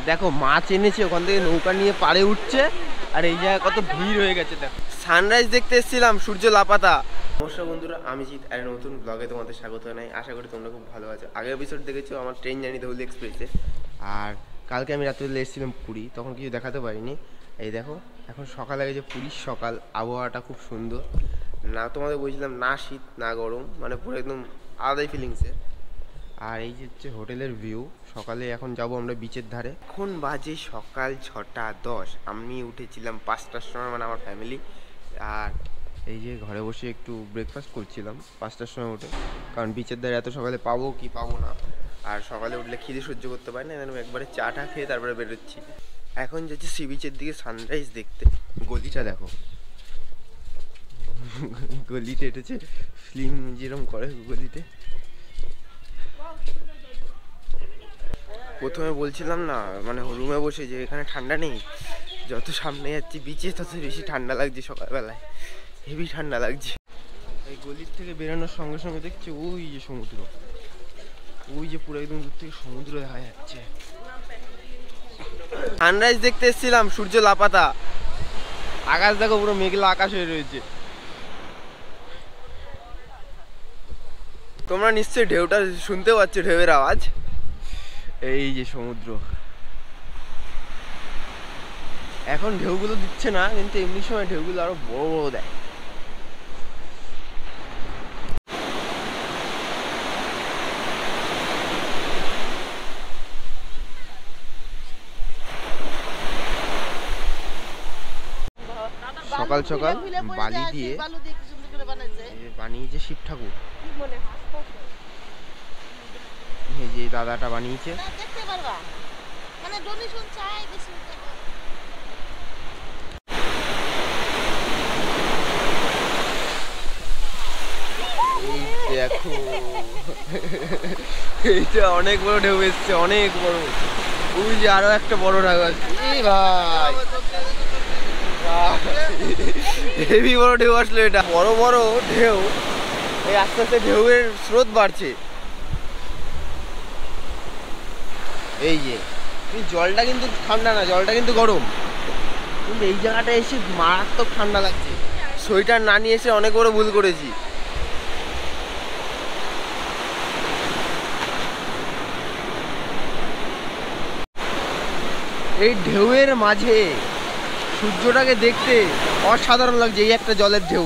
দেখো মাছ এনেছে ওখান থেকে নৌকা নিয়ে পাড়ে উঠছে আর এই জায়গায় কত ভিড় হয়ে গেছে। দেখো সানরাইজ দেখতে এসেছিলাম সূর্য লাপাতা। নমস্কার বন্ধুরা, আমি জিৎ আর নতুন ব্লগে তোমাদের স্বাগত জানাই। আশা করি তোমরা খুব ভালো আছো। আগের এপিসোড দেখেছো আমার ট্রেন জার্নি ধৌলি এক্সপ্রেসে, আর কালকে আমি রাত্রিবেলা এসেছিলাম পুরী, তখন কিছু দেখাতে পারিনি। এই দেখো এখন সকাল হয়ে গেছে, পুরীর সকাল, আবহাওয়াটা খুব সুন্দর। না তোমাদের বলছিলাম না শীত না গরম, মানে পুরো একদম আলাদাই ফিলিংসে। আর এই যে হচ্ছে হোটেলের ভিউ। সকালে এখন যাব আমরা বিচের ধারে। এখন বাজে সকাল 6:10। আমি উঠেছিলাম 5টার সময়, মানে আমার ফ্যামিলি। আর এই যে ঘরে বসে একটু ব্রেকফাস্ট করছিলাম 5টার সময় উঠে, কারণ বিচের ধারে এত সকালে পাবো কি পাবো না। আর সকালে উঠলে খিদে সহ্য করতে পারি না, একবারে চাটা খেয়ে তারপরে বেরোচ্ছি। এখন যাচ্ছি সি বিচের দিকে সানরাইজ দেখতে। গলিটা দেখো, গলিতে এটেছে ফিল্ম যেরকম করে গলিতে। প্রথমে বলছিলাম না, মানে রুমে বসে, যে এখানে ঠান্ডা নেই। যত সামনে যাচ্ছি বিচে তত বেশি ঠান্ডা লাগছে। সকালবেলায় হেভি ঠান্ডা লাগছে। এই গলির থেকে বেরোনোর সঙ্গে সঙ্গে দেখছি ওই যে সমুদ্র, ওই যে পুরো একদম দূর থেকে সমুদ্র দেখা যাচ্ছে। সানরাইজ দেখতে এসেছিলাম সূর্য লাপাতা। আকাশ দেখো পুরো মেঘলা আকাশ হয়ে রয়েছে। তোমরা নিশ্চয়ই ঢেউটা শুনতে পাচ্ছ, ঢেউয়ের আওয়াজ। এই যে সমুদ্র, এখন ঢেউগুলো দিচ্ছে না, কিন্তু এমনি সময় ঢেউগুলো আরো বড় বড় দেয়। সকাল সকাল বালি দিয়ে বানিয়েছে শিব ঠাকুর। এই যে দাদাটা বানিয়েছে। দেখো এইটা অনেক বড় ঢেউ এসছে, অনেক বড়। ওই যে আরো একটা বড় ঢেউ আসছে। এই ভাই হেভি বড় ঢেউ আসলো। এটা বড় বড় ঢেউ, এই আস্তে আস্তে ঢেউয়ের স্রোত বাড়ছে। এই যে জলটা কিন্তু ঠান্ডা না, জলটা কিন্তু গরম, কিন্তু এই জায়গাটা এসে মারাত্মক ঠান্ডা লাগছে। সোয়েটার না নিয়ে এসে অনেক বড় ভুল করেছি। এই ঢেউয়ের মাঝে সূর্যটাকে দেখতে অসাধারণ লাগছে। এই একটা জলের ঢেউ,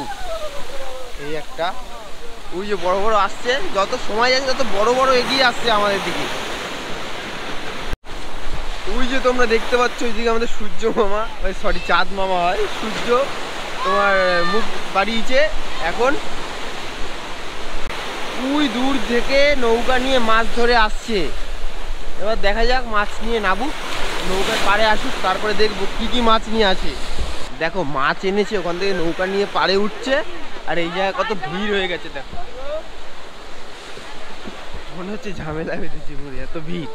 এই একটা, ওই যে বড় বড় আসছে, যত সময় যাচ্ছে তত বড় বড় এগিয়ে আসছে আমাদের দিকে। ওই যে তোমরা দেখতে পাচ্ছ ওইদিকে আমাদের সূর্য মামা, সরি চাঁদ মামা হয়, সূর্য তোমার মুখ বাড়িয়েছে এখন। ওই দূর থেকে নৌকা নিয়ে মাছ ধরে আসছে। এবার দেখা যাক, মাছ নিয়ে নামুক, নৌকার পাড়ে আসুক, তারপরে দেখবো কি কি মাছ নিয়ে আসে। দেখো মাছ এনেছে ওখান থেকে নৌকা নিয়ে পাড়ে উঠছে আর এই জায়গায় কত ভিড় হয়ে গেছে। দেখো মনে হচ্ছে ঝামেলা বেঁধেছে পুরো, এত ভিড়।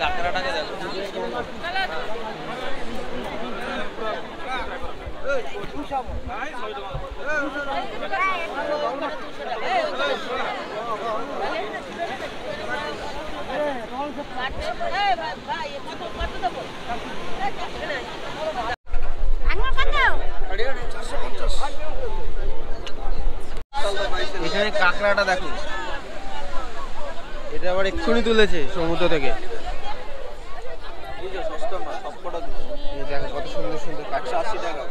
কাঁকড়াটাকে দেখো, এখানে কাঁকড়াটা দেখো, এটা আবার এক্ষুনি তুলেছে সমুদ্র থেকে। দেখো কত সুন্দর সুন্দর, 180 টাকা।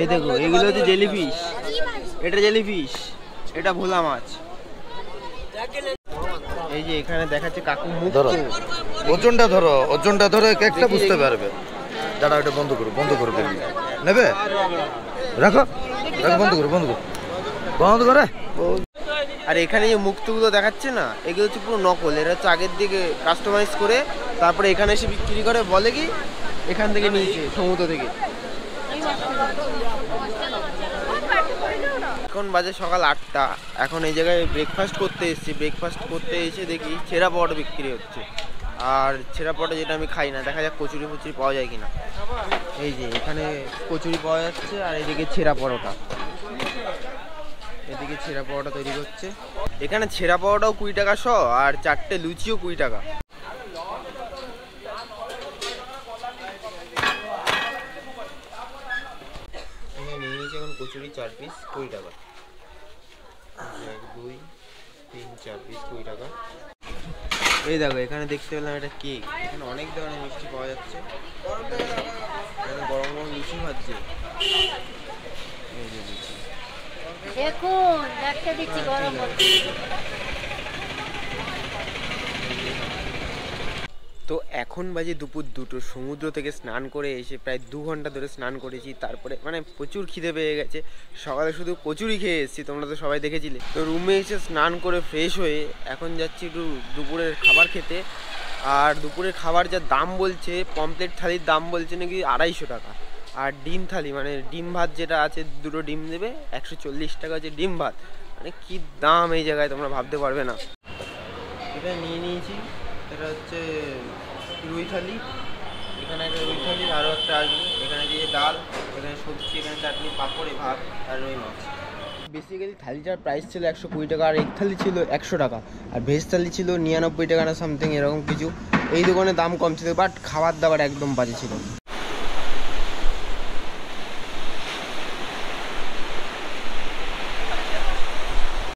এই দেখো এগুলো হচ্ছে জেলিফিশ, এটা জেলিফিশ, এটা ভোলা মাছ। এই যে এখানে দেখাচ্ছে কাকু মুখ, ওজনটা ধরো, ওজনটা ধরো একটা বুঝতে পারবে। দাঁড়া, এটা বন্ধ করো, বন্ধ করো, নেবে রাখো রাখো, বন্ধ করো বন্ধ করো বন্ধ করে। আর এখানে যে মুক্তগুলো দেখাচ্ছে না, এগুলো হচ্ছে পুরো নকল। এরা হচ্ছে আগের দিকে কাস্টমাইজ করে তারপরে এখানে এসে বিক্রি করে, বলে কি এখান থেকে নিয়েছে সমুদ্র থেকে। এখন বাজে সকাল 8টা। এখন এই জায়গায় ব্রেকফাস্ট করতে এসেছি। ব্রেকফাস্ট করতে এসে দেখি ছেঁড়া পাওয়াটা বিক্রি হচ্ছে। আর ছেঁড়া পাওয়াটা যেটা আমি খাই না, দেখা যাক কচুরি ফচুরি পাওয়া যায় কিনা। এই যে এখানে কচুরি পাওয়া যাচ্ছে, আর এদিকে ছেঁড়া পরোটা, এদিকে ছেঁড়া পাওয়াটা তৈরি করছে। এখানে ছেঁড়া পাওয়াটাও 20 টাকা শ, আর 4টে লুচিও 20 টাকা। এখানে নিয়ে নিয়েছি এখন কচুরি 4 পিস 20 টাকা। 1 2 3 4 পিস 20 টাকা। এই দেখো এখানে দেখতে পেলাম এটা কেক। এখানে অনেক ধরনের মিষ্টি পাওয়া যাচ্ছে। এখানে গরম গরম লুচি ভাজছে। এই যে লুচি দেখুন দেখতে দিচ্ছি গরম করতে। তো এখন বাজে দুপুর 2টো। সমুদ্র থেকে স্নান করে এসে প্রায় 2 ঘন্টা ধরে স্নান করেছি। তারপরে মানে প্রচুর খিদে পেয়ে গেছে। সকালে শুধু কচুরি খেয়ে এসেছি, তোমরা তো সবাই দেখেছিলে। তো রুমে এসে স্নান করে ফ্রেশ হয়ে এখন যাচ্ছি একটু দুপুরের খাবার খেতে। আর দুপুরের খাবার যা দাম বলছে, পমপ্লেট থালির দাম বলছে নাকি 250 টাকা। আর ডিম থালি মানে ডিম ভাত যেটা আছে, 2টো ডিম দেবে, 140 টাকা হচ্ছে ডিম ভাত। মানে কি দাম এই জায়গায়, তোমরা ভাবতে পারবে না। এটা নিয়ে নিয়েছি, এটা হচ্ছে রুই থালি। এখানে একটা রুই থালি, আরও একটা আসবে। এখানে দিয়ে ডাল, এখানে সবজি, এখানে চাটনি, পাঁপড়ে ভাত আর রুই মাছ। বেসিক্যালি থালিটার প্রাইস ছিল 120 টাকা, আর এগ থালি ছিল 100 টাকা, আর ভেজ থালি ছিল 99 টাকা না সামথিং এরকম কিছু। এই দোকানে দাম কম ছিল, বাট খাবার দাবার একদম বাজে ছিল।